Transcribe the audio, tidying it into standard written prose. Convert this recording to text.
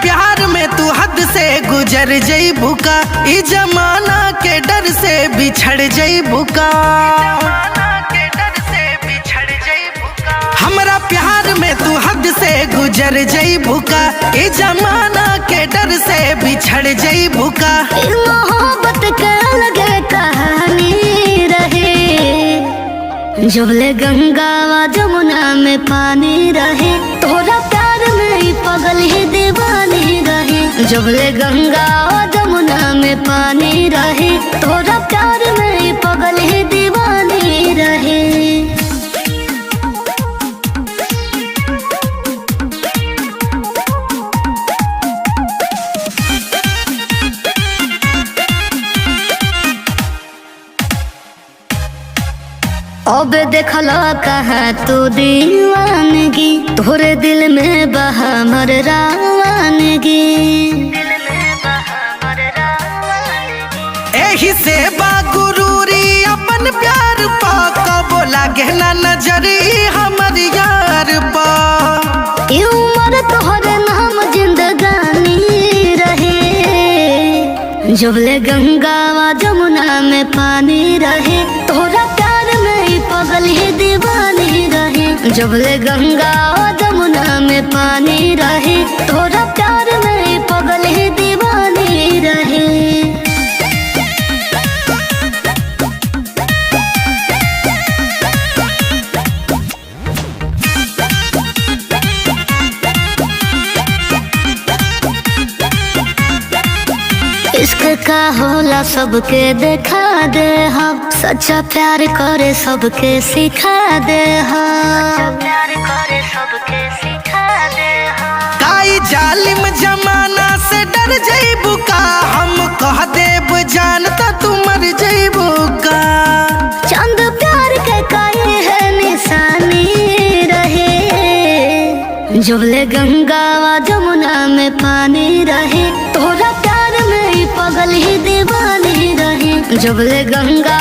प्यार में तू हद से गुजर जइबू का, ई जमाना के डर से बिछड़ जइबू का। हमरा प्यार में तू हद से गुजर जइबू का, ई जमाना के डर से बिछड़ जइबू का। मोहब्बत के अलग कहानी रहे, जबले गंगा व जमुना में पानी रहे, तोरा प्यार में ही पगल ही दीवानी रहे। जबले गंगा व जमुना में पानी रहे, तोरा प्यार में ही पगल ही दीवानी रहे। अब देखला कहाँ तू दीवानगी, तोरे दिल में बहा मर रावानगी। एही से बागुरूरी अपन प्यार पा, कबो लागे ना नजरी हमर यार पा। ई उम्र तोहरे नाम जिंदगानी रहे, जबले गंगा व जमुना में पानी रहे, तोरा प्यार में ही पगल ही दीवानी रहे। जबले गंगा व जमुना में पानी रहे, तोरा प्यार में ही पगल ही दीवानी रहे। इश्क का होला सबके देखा दे हम, सच्चा प्यार करे सबके सिखा दे हम। काई जालिम जमाना से डर जइबू का, हम कह देब जानता तू मर जइबू का। चंद प्यार के काहे है निशानी रहे, जबले गंगा व जमुना में पानी रहे, तोरा प्यार में ही पगल ही दीवानी रहे। जबले गंगा